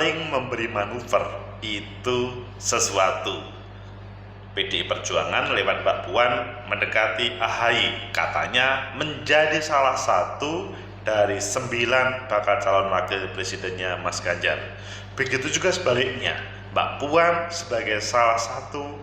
saling memberi manuver itu sesuatu. PDI Perjuangan lewat Mbak Puan mendekati AHY, katanya menjadi salah satu dari 9 bakal calon wakil presidennya Mas Ganjar. Begitu juga sebaliknya, Mbak Puan sebagai salah satu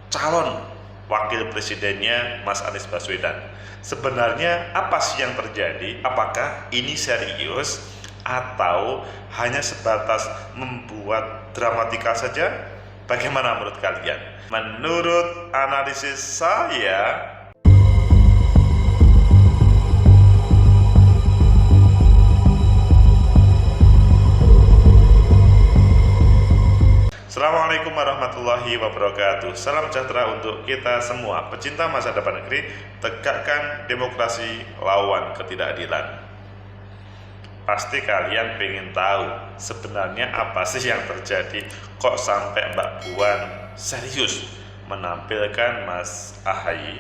calon wakil presidennya Mas Anies Baswedan. Sebenarnya apa sih yang terjadi? Apakah ini serius atau hanya sebatas membuat dramatika saja? Bagaimana menurut kalian? Menurut analisis saya, Assalamualaikum warahmatullahi wabarakatuh. Salam sejahtera untuk kita semua. Pecinta masa depan negeri, tegakkan demokrasi, lawan ketidakadilan. Pasti kalian pengen tahu sebenarnya apa sih yang terjadi, kok sampai Mbak Puan serius menampilkan Mas AHY,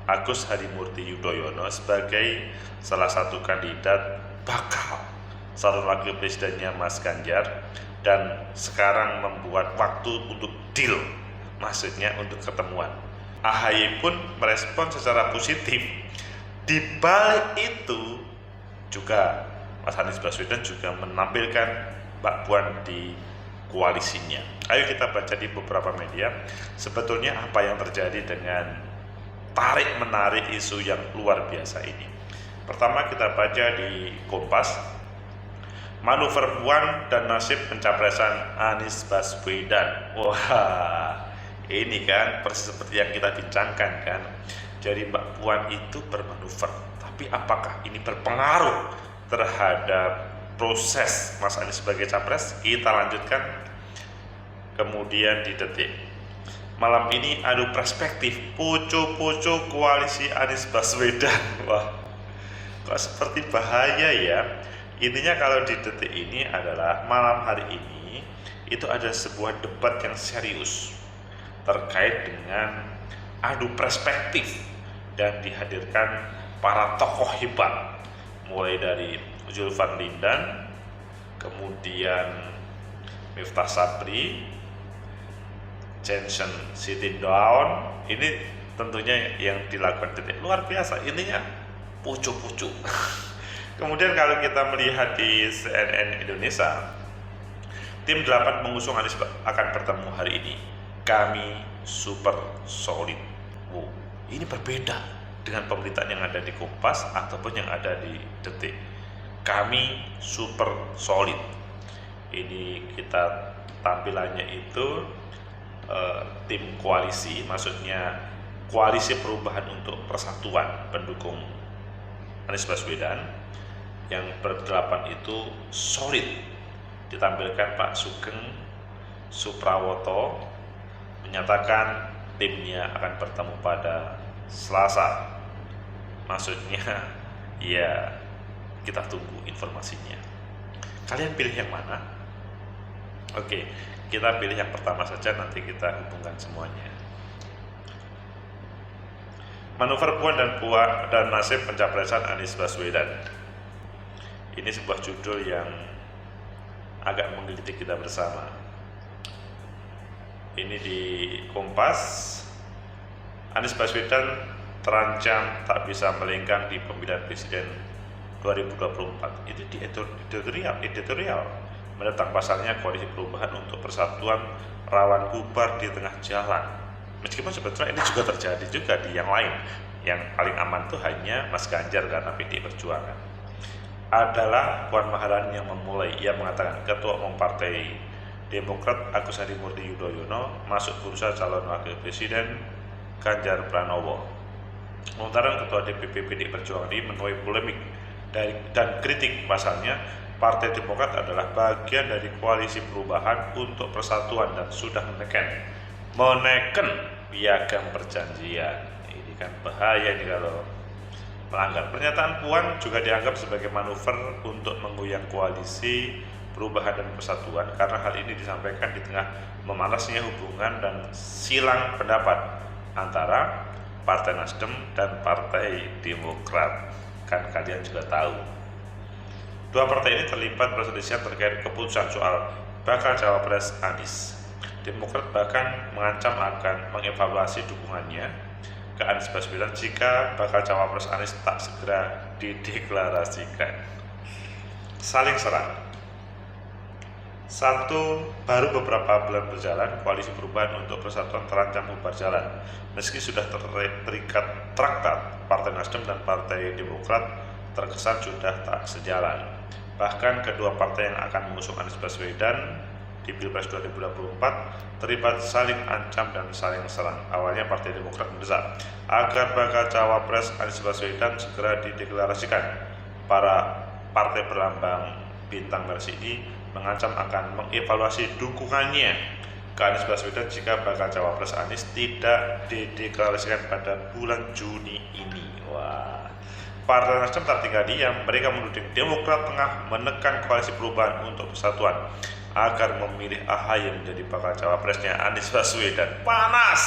Agus Harimurti Yudhoyono, sebagai salah satu kandidat bakal calon wakil presidennya Mas Ganjar, dan sekarang membuat waktu untuk deal, maksudnya untuk ketemuan. AHY pun merespon secara positif. Di balik itu juga Mas Anies Baswedan juga menampilkan Mbak Puan di koalisinya. Ayo kita baca di beberapa media sebetulnya apa yang terjadi dengan tarik-menarik isu yang luar biasa ini. Pertama kita baca di Kompas, manuver Puan dan nasib pencapresan Anies Baswedan. Wah, ini kan persis seperti yang kita bincangkan kan. Jadi Mbak Puan itu bermanuver, tapi apakah ini berpengaruh terhadap proses Mas Anies sebagai capres? Kita lanjutkan. Kemudian di Detik, malam ini adu perspektif pucu-pucu koalisi Anies Baswedan. Wah, kok seperti bahaya ya. Intinya kalau di Detik ini adalah malam hari ini itu ada sebuah debat yang serius terkait dengan adu perspektif, dan dihadirkan para tokoh hebat, mulai dari Zulfan Lindan, kemudian Miftah Sabri, Jensen Sitindaun. Ini tentunya yang dilakukan Detik luar biasa, intinya pucuk-pucuk. Kemudian kalau kita melihat di CNN Indonesia, tim 8 mengusung Anies akan bertemu hari ini. Kami super solid. Wow, ini berbeda dengan pemberitaan yang ada di Kompas ataupun yang ada di Detik. Kami super solid. Ini kita tampilannya itu tim koalisi, maksudnya koalisi perubahan untuk persatuan pendukung Anies Baswedan. Yang berdelapan itu solid. Ditampilkan Pak Sugeng Suprawoto menyatakan timnya akan bertemu pada Selasa. Maksudnya ya kita tunggu informasinya. Kalian pilih yang mana? Oke, kita pilih yang pertama saja, nanti kita hubungkan semuanya. Manuver Puan dan nasib pencapresan Anies Baswedan. Ini sebuah judul yang agak menggelitik kita bersama. Ini di Kompas, Anies Baswedan terancam tak bisa melenggang di pemilihan presiden 2024. Itu di editorial menentang pasalnya koalisi perubahan untuk persatuan rawan bubar di tengah jalan. Meskipun sebetulnya ini juga terjadi juga di yang lain. Yang paling aman tuh hanya Mas Ganjar karena PDI Perjuangan. Adalah Puan Maharani yang memulai. Ia mengatakan Ketua Umum Partai Demokrat Agus Harimurti Yudhoyono masuk bursa calon wakil presiden Ganjar Pranowo. Sementara Ketua DPP PDI Perjuangan ini menuai polemik dan kritik, pasalnya Partai Demokrat adalah bagian dari koalisi perubahan untuk persatuan dan sudah meneken piagam perjanjian. Ini kan bahaya nih kalau melanggar. Pernyataan Puan juga dianggap sebagai manuver untuk menggoyang koalisi perubahan dan persatuan, karena hal ini disampaikan di tengah memanasnya hubungan dan silang pendapat antara Partai Nasdem dan Partai Demokrat. Kan kalian juga tahu, dua partai ini terlibat perselisihan terkait keputusan soal bakal cawapres Anies. Demokrat bahkan mengancam akan mengevaluasi dukungannya ke Anies Baswedan jika bakal cawapres Anies tak segera dideklarasikan. Saling serang. Baru beberapa bulan berjalan, Koalisi Perubahan untuk Persatuan terancam bubar jalan. Meski sudah terikat traktat, Partai Nasdem dan Partai Demokrat terkesan sudah tak sejalan. Bahkan kedua partai yang akan mengusung Anies Baswedan di Pilpres 2024 terlibat saling ancam dan saling serang. Awalnya Partai Demokrat mendesak agar bakal cawapres Anies Baswedan segera dideklarasikan. Para partai berlambang bintang merah ini mengancam akan mengevaluasi dukungannya ke Anies Baswedan jika bakal cawapres Anies tidak dideklarasikan pada bulan Juni ini. Wah, Partai Nasdem tak tinggal diam. Mereka menuding Demokrat tengah menekan Koalisi Perubahan untuk Persatuan agar memilih AHY menjadi bakal cawapresnya Anies Baswedan. Panas.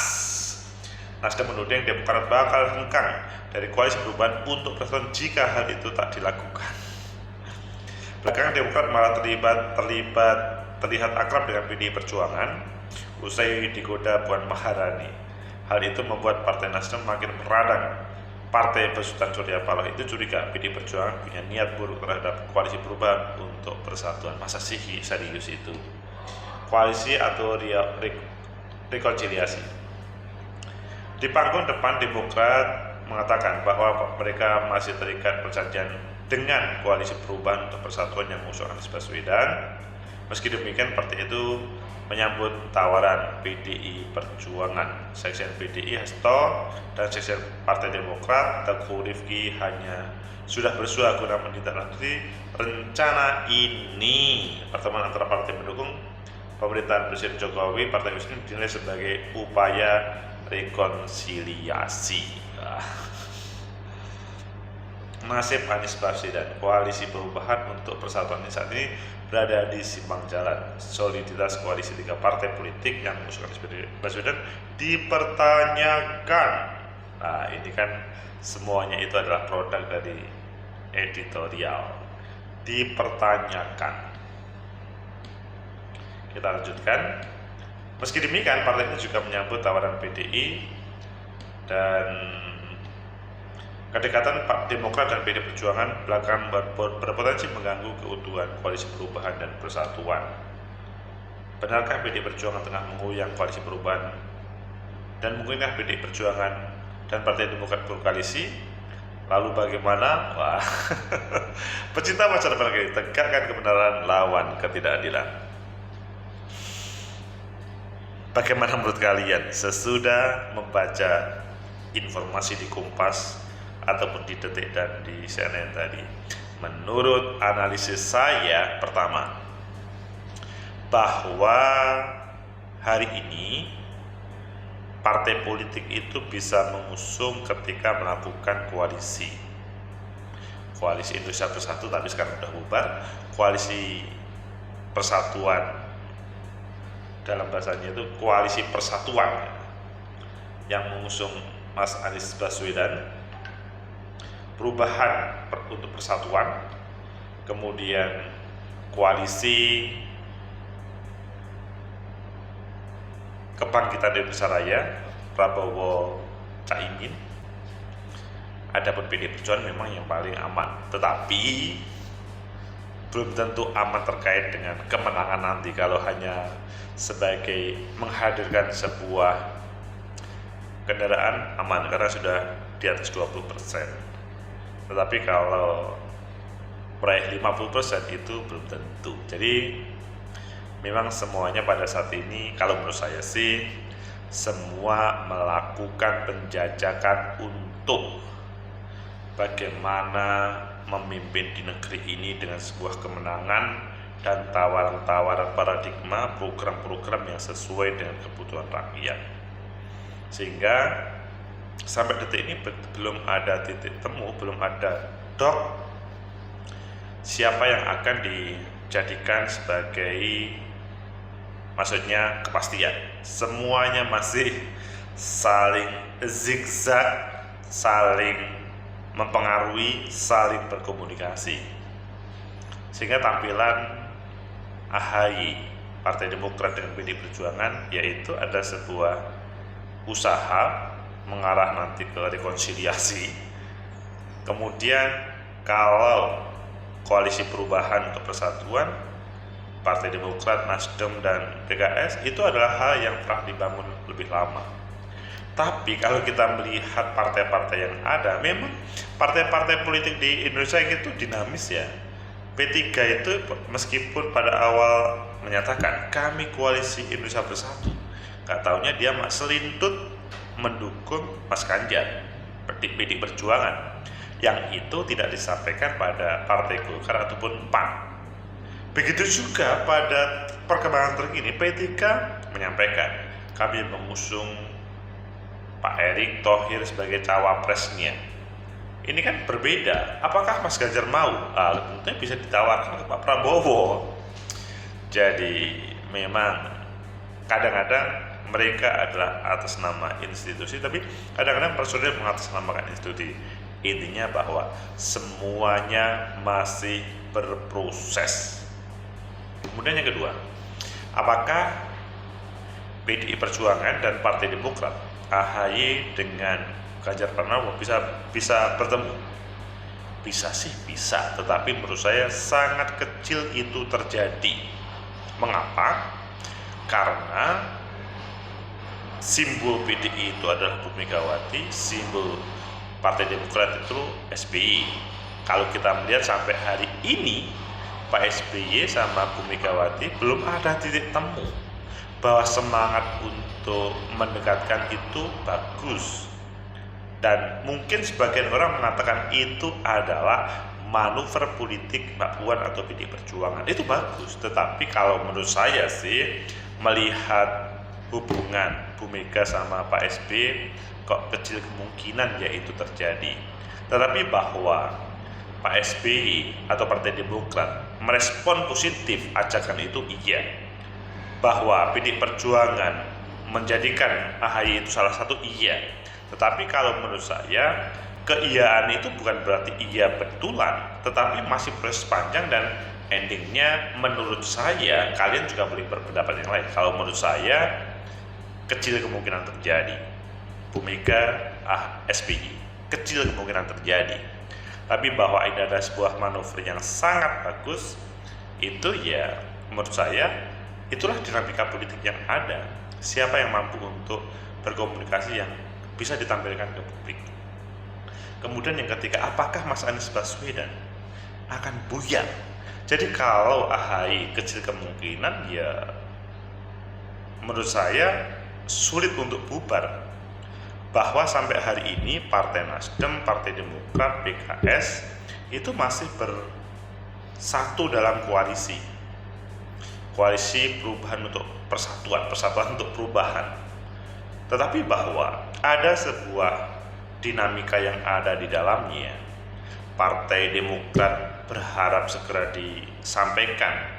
Nasdem menuding Demokrat bakal hengkang dari Koalisi Perubahan untuk Persatuan jika hal itu tak dilakukan. Belakangan Demokrat malah terlihat akrab dengan PDI Perjuangan usai digoda Puan Maharani. Hal itu membuat Partai Nasdem makin meradang. Partai Besutan Surya Paloh itu curiga PDI Perjuangan punya niat buruk terhadap Koalisi Perubahan untuk Persatuan. Masa sih serius itu? Koalisi atau rekonsiliasi? Di panggung depan Demokrat mengatakan bahwa mereka masih terikat perjanjian dengan Koalisi Perubahan untuk Persatuan yang mengusung Anies Baswedan. Meski demikian, partai itu menyambut tawaran PDI Perjuangan. Sekjen PDI Hasto dan sekjen Partai Demokrat Teguh Rifki hanya sudah bersua guna menindaklanjuti rencana ini. Pertemuan antara partai pendukung pemerintahan Presiden Jokowi, Partai Muslim dinilai sebagai upaya rekonsiliasi. Nasib Anies Baswedan, Koalisi Perubahan untuk Persatuan ini saat ini berada di simpang jalan. Soliditas koalisi tiga partai politik yang mengusung Anies Baswedan dipertanyakan. Nah, ini kan semuanya itu adalah produk dari editorial. Dipertanyakan. Kita lanjutkan. Meski demikian, partai ini juga menyambut tawaran PDI dan kedekatan Pak Demokrat dan PDI Perjuangan belakangan berpotensi mengganggu keutuhan Koalisi Perubahan dan Persatuan. Benarkah PDI Perjuangan tengah mengoyang Koalisi Perubahan dan mungkinkah PDI Perjuangan dan Partai Demokrat berkoalisi? Lalu bagaimana? Wah, pecinta masa depan negeri, tegakkan kebenaran, lawan ketidakadilan. Bagaimana menurut kalian sesudah membaca informasi di Kompas ataupun di Detik dan di CNN tadi? Menurut analisis saya, pertama, bahwa hari ini partai politik itu bisa mengusung ketika melakukan koalisi Indonesia Bersatu, tapi sekarang sudah bubar. Koalisi Persatuan, dalam bahasanya itu Koalisi Persatuan yang mengusung Mas Anies Baswedan, Perubahan untuk Persatuan, kemudian Koalisi Kebangkitan Indonesia Raya, Prabowo Caimin. Adapun PDI Perjuangan memang yang paling aman, tetapi belum tentu aman terkait dengan kemenangan nanti kalau hanya sebagai menghadirkan sebuah kendaraan aman karena sudah di atas 20%. Tetapi kalau meraih 50% itu belum tentu. Jadi memang semuanya pada saat ini kalau menurut saya sih semua melakukan penjajakan untuk bagaimana memimpin di negeri ini dengan sebuah kemenangan dan tawaran-tawaran paradigma program-program yang sesuai dengan kebutuhan rakyat. Sehingga sampai detik ini belum ada titik temu, belum ada siapa yang akan dijadikan sebagai, maksudnya kepastian. Semuanya masih saling zigzag, saling mempengaruhi, saling berkomunikasi. Sehingga tampilan AHY Partai Demokrat dengan PDI Perjuangan, yaitu ada sebuah usaha mengarah nanti ke rekonsiliasi. Kemudian kalau Koalisi Perubahan untuk Persatuan, Partai Demokrat, Nasdem, dan PKS itu adalah hal yang telah dibangun lebih lama. Tapi kalau kita melihat partai-partai yang ada, memang partai-partai politik di Indonesia itu dinamis ya. P3 itu meskipun pada awal menyatakan kami Koalisi Indonesia Bersatu, gak taunya dia selintut mendukung Mas Ganjar, PDI Perjuangan, yang itu tidak disampaikan pada Partai Golkar ataupun PAN. Begitu juga pada perkembangan terkini, P3 menyampaikan kami mengusung Pak Erick Thohir sebagai cawapresnya. Ini kan berbeda. Apakah Mas Ganjar mau? Tentunya bisa ditawarkan ke Pak Prabowo. Jadi memang kadang-kadang mereka adalah atas nama institusi, tapi kadang-kadang personil mengatasnamakan institusi. Intinya bahwa semuanya masih berproses. Kemudian yang kedua, apakah PDI Perjuangan dan Partai Demokrat, AHY dengan Ganjar Pranowo bisa bertemu? Bisa sih, bisa, tetapi menurut saya sangat kecil itu terjadi. Mengapa? Karena simbol PDI itu adalah Bu Megawati, simbol Partai Demokrat itu SBY. Kalau kita melihat sampai hari ini, Pak SBY sama Bu Megawati belum ada titik temu bahwa semangat untuk mendekatkan itu bagus. Dan mungkin sebagian orang mengatakan itu adalah manuver politik Mbak Puan atau PDI Perjuangan. Itu bagus, tetapi kalau menurut saya sih, melihat hubungan Bu Mega sama Pak SBY, kok kecil kemungkinan ya itu terjadi. Tetapi bahwa Pak SBY atau Partai Demokrat merespon positif ajakan itu, iya. Bahwa PDI Perjuangan menjadikan AHY itu salah satu, iya. Tetapi kalau menurut saya, keiyaan itu bukan berarti iya betulan, tetapi masih proses panjang dan endingnya menurut saya, kalian juga boleh berpendapat yang lain. Kalau menurut saya, kecil kemungkinan terjadi. Bu Mega, SBY, kecil kemungkinan terjadi. Tapi bahwa ini adalah sebuah manuver yang sangat bagus, itu ya menurut saya, itulah dinamika politik yang ada. Siapa yang mampu untuk berkomunikasi yang bisa ditampilkan ke publik. Kemudian yang ketiga, apakah Mas Anies Baswedan akan buyar? Jadi kalau AHY kecil kemungkinan, ya menurut saya sulit untuk bubar. Bahwa sampai hari ini Partai Nasdem, Partai Demokrat, PKS itu masih bersatu dalam koalisi Perubahan untuk Persatuan untuk Perubahan. Tetapi bahwa ada sebuah dinamika yang ada di dalamnya. Partai Demokrat berharap segera disampaikan,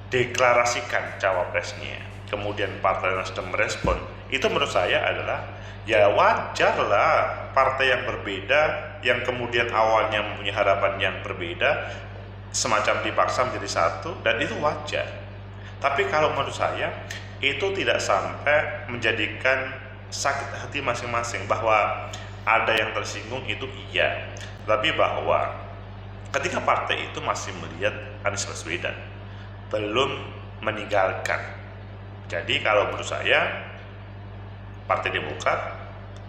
dideklarasikan cawapresnya. Kemudian Partai Nasdem merespon. Itu menurut saya adalah ya wajarlah partai yang berbeda, yang kemudian awalnya mempunyai harapan yang berbeda, semacam dipaksa menjadi satu, dan itu wajar. Tapi kalau menurut saya, itu tidak sampai menjadikan sakit hati masing-masing. Bahwa ada yang tersinggung itu iya, tapi bahwa ketika partai itu masih melihat Anies Baswedan belum meninggalkan. Jadi kalau menurut saya, Partai Demokrat,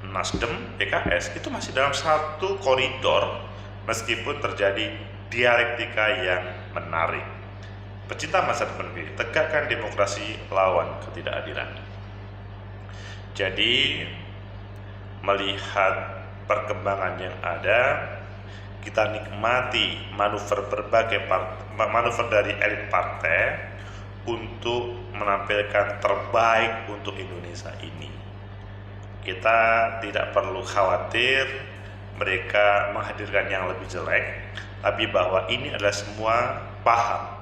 Nasdem, PKS itu masih dalam satu koridor meskipun terjadi dialektika yang menarik. Pecinta masa depan negeri, tegakkan demokrasi, lawan ketidakadilan. Jadi melihat perkembangan yang ada, kita nikmati manuver manuver dari elit partai untuk menampilkan terbaik untuk Indonesia ini. Kita tidak perlu khawatir mereka menghadirkan yang lebih jelek, tapi bahwa ini adalah semua paham.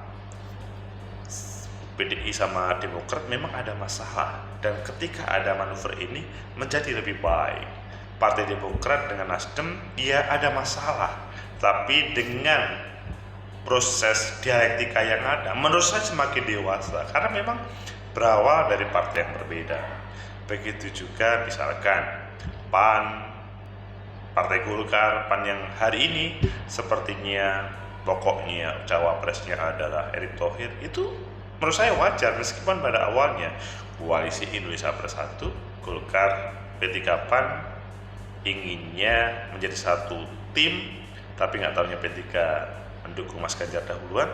PDI sama Demokrat memang ada masalah, dan ketika ada manuver ini menjadi lebih baik. Partai Demokrat dengan Nasdem, ya ada masalah, tapi dengan proses dialektika yang ada menurut saya semakin dewasa karena memang berawal dari partai yang berbeda. Begitu juga misalkan PAN, Partai Golkar, PAN yang hari ini sepertinya pokoknya cawapresnya adalah Erick Thohir, itu menurut saya wajar meskipun pada awalnya koalisi Indonesia Bersatu, Golkar, P3 PAN inginnya menjadi satu tim, tapi nggak tahunya P3 mendukung Mas Ganjar dahuluan.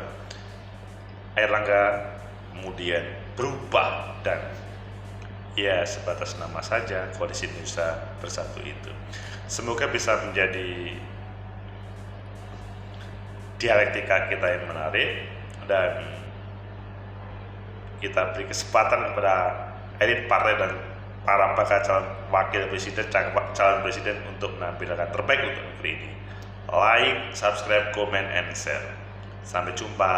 Airlangga kemudian berubah dan ya sebatas nama saja koalisi Indonesia Bersatu itu. Semoga bisa menjadi dialektika kita yang menarik dan kita beri kesempatan kepada elit partai dan para bakal calon wakil presiden, calon presiden untuk menampilkan terbaik untuk negeri ini. Like, subscribe, comment, and share. Sampai jumpa.